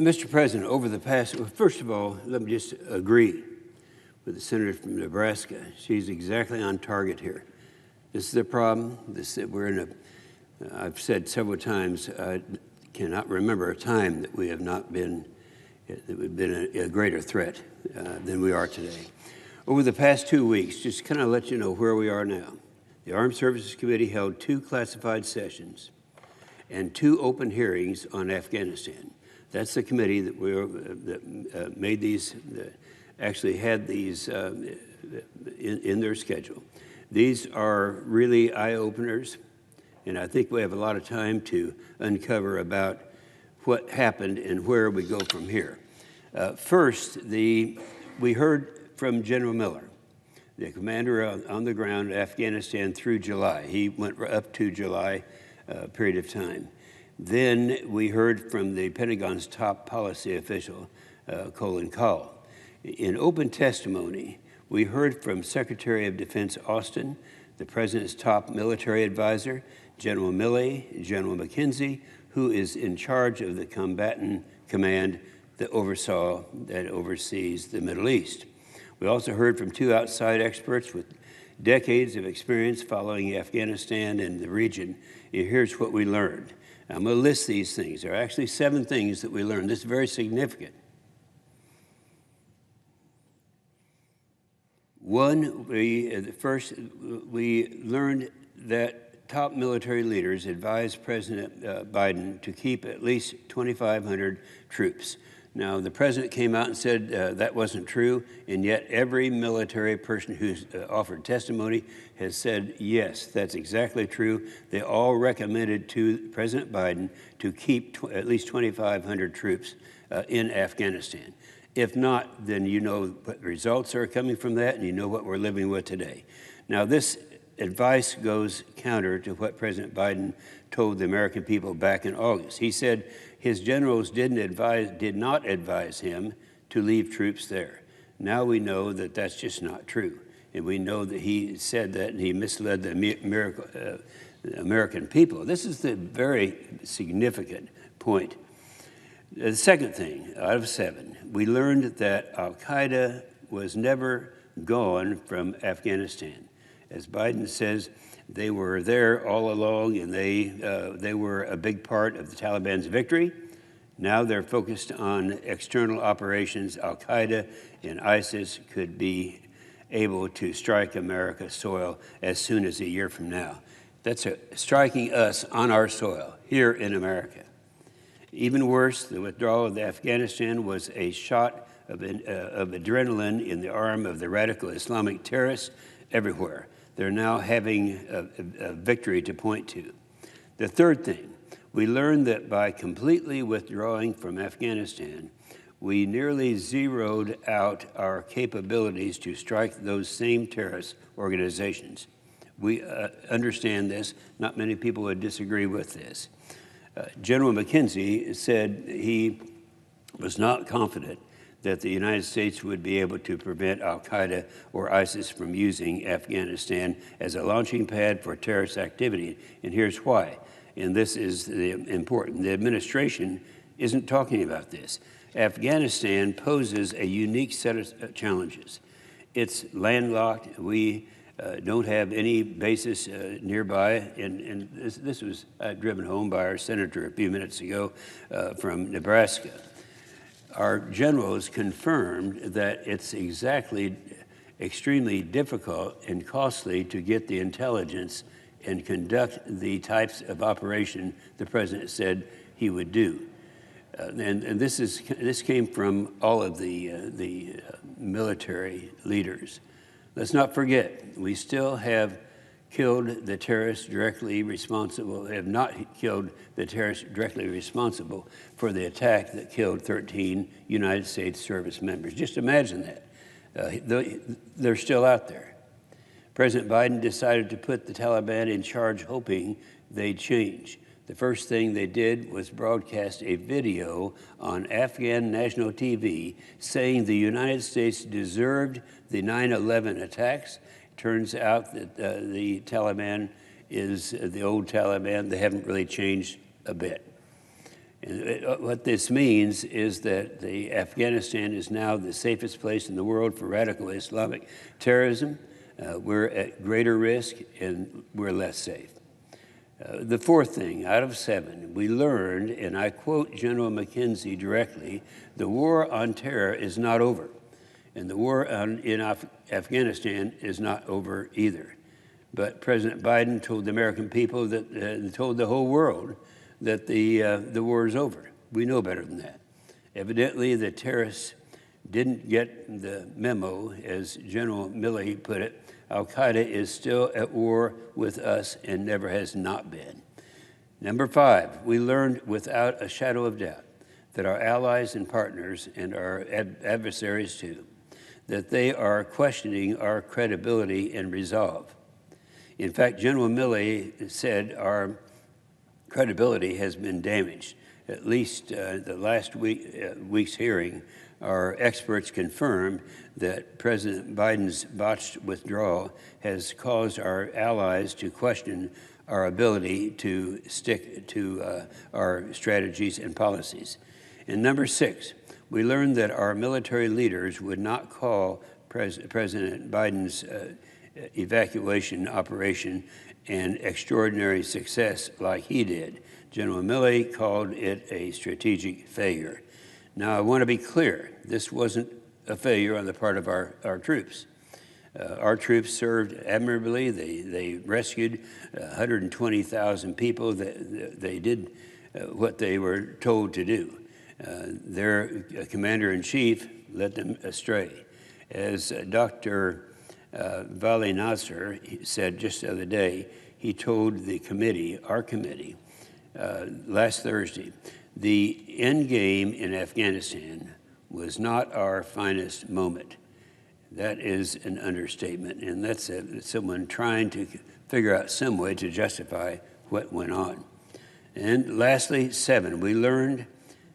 Mr. President, over the past, well, first of all, let me just agree with the senator from Nebraska. She's exactly on target here. This is the problem. We're in I've said several times, I cannot remember a time that we have not been, that we've been a greater threat than we are today. Over the past 2 weeks, just kind of let you know where we are now. The Armed Services Committee held 2 classified sessions and 2 open hearings on Afghanistan. That's the committee that made these, actually had these in their schedule. These are really eye-openers, and I think we have a lot of time to uncover about what happened and where we go from here. First, we heard from General Miller, the commander on the ground in Afghanistan through July. He went up to July period of time. Then we heard from the Pentagon's top policy official, Colin Kahl. In open testimony, we heard from Secretary of Defense Austin, the President's top military advisor, General Milley, General McKenzie, who is in charge of the combatant command that oversees the Middle East. We also heard from 2 outside experts with decades of experience following Afghanistan and the region. Here's what we learned. I'm going to list these things. There are actually 7 things that we learned. This is very significant. One, we learned that top military leaders advised President Biden to keep at least 2,500 troops. Now, the president came out and said that wasn't true, and yet every military person who's offered testimony has said, yes, that's exactly true. They all recommended to President Biden to keep at least 2,500 troops in Afghanistan. If not, then you know what results are coming from that, and you know what we're living with today. Now, this advice goes counter to what President Biden told the American people back in August. He said his generals did not advise him to leave troops there. Now we know that that's just not true. And we know that he said that and he misled the American people. This is the very significant point. The second thing, out of 7, we learned that al-Qaeda was never gone from Afghanistan. As Biden says, they were there all along, and they were a big part of the Taliban's victory. Now they're focused on external operations. Al-Qaeda and ISIS could be able to strike America's soil as soon as a year from now. That's striking us on our soil, here in America. Even worse, the withdrawal of Afghanistan was a shot of adrenaline in the arm of the radical Islamic terrorists everywhere. They're now having a victory to point to. The third thing, we learned that by completely withdrawing from Afghanistan, we nearly zeroed out our capabilities to strike those same terrorist organizations. We understand this. Not many people would disagree with this. General McKenzie said he was not confident that the United States would be able to prevent al-Qaeda or ISIS from using Afghanistan as a launching pad for terrorist activity. And here's why. And this is important. The administration isn't talking about this. Afghanistan poses a unique set of challenges. It's landlocked. We don't have any bases nearby. And this was driven home by our senator a few minutes ago from Nebraska. Our generals confirmed that it's extremely difficult and costly to get the intelligence and conduct the types of operation the president said he would do. And this came from all of the military leaders. Let's not forget, we still have killed the terrorists directly responsible, have not killed the terrorists directly responsible for the attack that killed 13 United States service members. Just imagine that. They're still out there. President Biden decided to put the Taliban in charge, hoping they'd change. The first thing they did was broadcast a video on Afghan national TV saying the United States deserved the 9/11 attacks. Turns out that the Taliban is the old Taliban. They haven't really changed a bit. And what this means is that Afghanistan is now the safest place in the world for radical Islamic terrorism. We're at greater risk and we're less safe. The fourth thing, out of 7, we learned, and I quote General McKenzie directly, the war on terror is not over. And the war in Afghanistan is not over either. But President Biden told the American people that, told the whole world that the war is over. We know better than that. Evidently, the terrorists didn't get the memo, as General Milley put it. Al-Qaeda is still at war with us and never has not been. Number 5, we learned without a shadow of doubt that our allies and partners, and our adversaries too, that they are questioning our credibility and resolve. In fact, General Milley said our credibility has been damaged. At least the last week's hearing, our experts confirmed that President Biden's botched withdrawal has caused our allies to question our ability to stick to our strategies and policies. And number 6, we learned that our military leaders would not call President Biden's evacuation operation an extraordinary success like he did. General Milley called it a strategic failure. Now, I want to be clear, this wasn't a failure on the part of our troops. Our troops served admirably. They rescued 120,000 people. They did what they were told to do. Their commander-in-chief led them astray. As Dr. Vali Nasser said just the other day, he told the committee, our committee, last Thursday, the end game in Afghanistan was not our finest moment. That is an understatement, and that's someone trying to figure out some way to justify what went on. And lastly, 7, we learned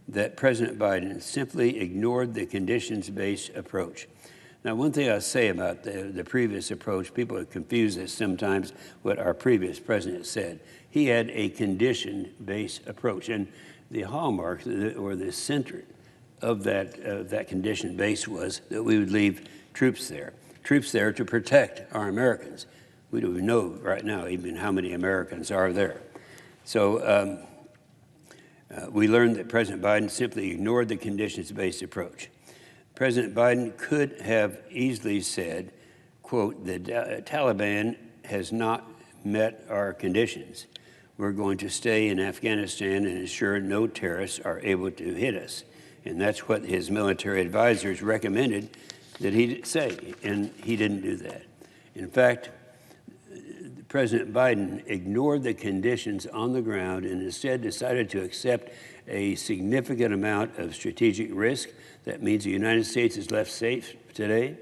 that President Biden simply ignored the conditions-based approach. Now, one thing I'll say about the previous approach, people are confused as sometimes what our previous president said. He had a condition-based approach, and the hallmark or the center of that condition base was that we would leave troops there to protect our Americans. We don't even know right now even how many Americans are there. So we learned that President Biden simply ignored the conditions-based approach. President Biden could have easily said, quote, the Taliban has not met our conditions. We're going to stay in Afghanistan and ensure no terrorists are able to hit us. And that's what his military advisors recommended that he say, and he didn't do that. In fact, President Biden ignored the conditions on the ground and instead decided to accept a significant amount of strategic risk. That means the United States is left safe today,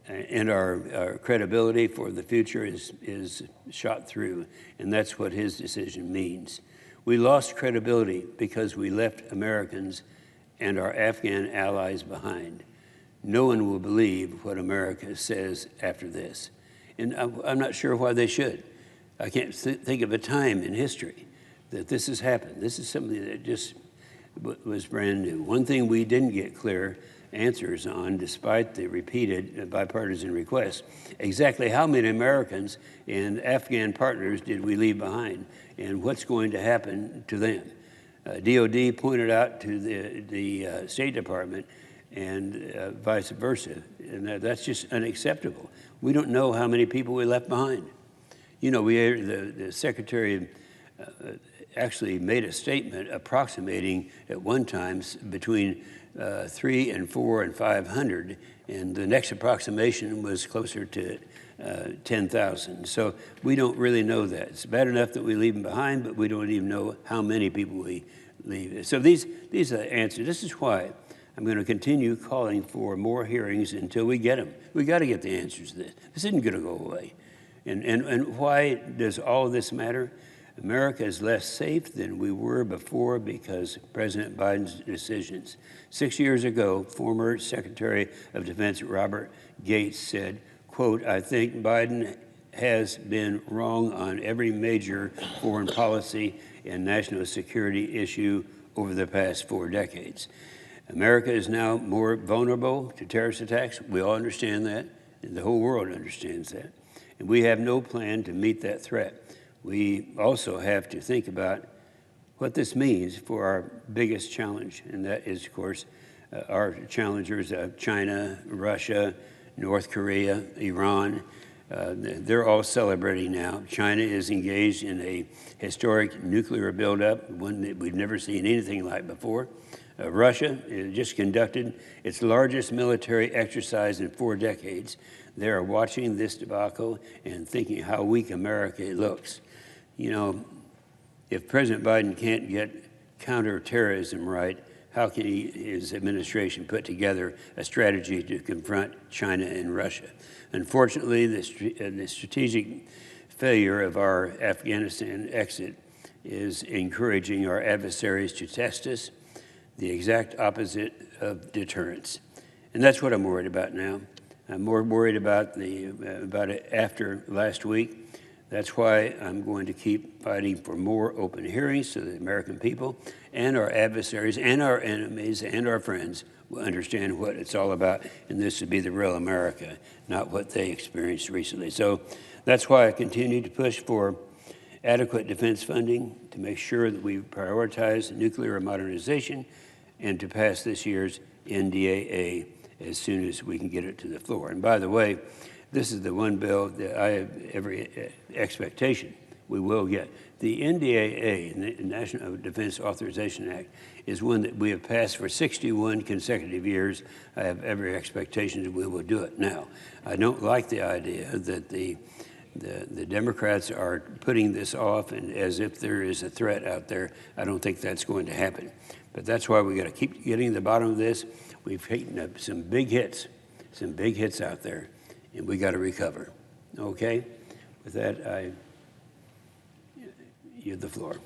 and our credibility for the future is shot through, and that's what his decision means. We lost credibility because we left Americans and our Afghan allies behind. No one will believe what America says after this, and I'm not sure why they should. I can't think of a time in history that this has happened. This is something that just was brand new. One thing we didn't get clear answers on, despite the repeated bipartisan requests, exactly how many Americans and Afghan partners did we leave behind, and what's going to happen to them. DOD pointed out to the State Department and vice versa, and that's just unacceptable. We don't know how many people we left behind. You know, the Secretary actually made a statement approximating at one time between 300 and 400 and 500, and the next approximation was closer to 10,000. So we don't really know that. It's bad enough that we leave them behind, but we don't even know how many people we leave. So these are the answers. This is why I'm going to continue calling for more hearings until we get them. We got to get the answers to this. This isn't going to go away. And why does all of this matter? America is less safe than we were before because of President Biden's decisions. 6 years ago, former Secretary of Defense Robert Gates said, quote, I think Biden has been wrong on every major foreign policy and national security issue over the past 4 decades. America is now more vulnerable to terrorist attacks. We all understand that, and the whole world understands that. And we have no plan to meet that threat. We also have to think about what this means for our biggest challenge, and that is, of course, our challengers, China, Russia, North Korea, Iran. They're all celebrating now. China is engaged in a historic nuclear buildup, one that we've never seen anything like before. Russia just conducted its largest military exercise in 4 decades. They are watching this debacle and thinking how weak America looks. You know, if President Biden can't get counterterrorism right, how can his administration put together a strategy to confront China and Russia? Unfortunately, the strategic failure of our Afghanistan exit is encouraging our adversaries to test us, the exact opposite of deterrence. And that's what I'm worried about now. I'm more worried about it after last week. That's why I'm going to keep fighting for more open hearings so that the American people and our adversaries and our enemies and our friends will understand what it's all about, and this would be the real America, not what they experienced recently. So that's why I continue to push for adequate defense funding to make sure that we prioritize nuclear modernization and to pass this year's NDAA as soon as we can get it to the floor. And by the way, this is the one bill that I have every expectation we will get. The NDAA, the National Defense Authorization Act, is one that we have passed for 61 consecutive years. I have every expectation that we will do it now. I don't like the idea that the Democrats are putting this off and as if there is a threat out there. I don't think that's going to happen. But that's why we got to keep getting to the bottom of this. We've taken up some big hits out there, and we got to recover. Okay? With that, I yield the floor.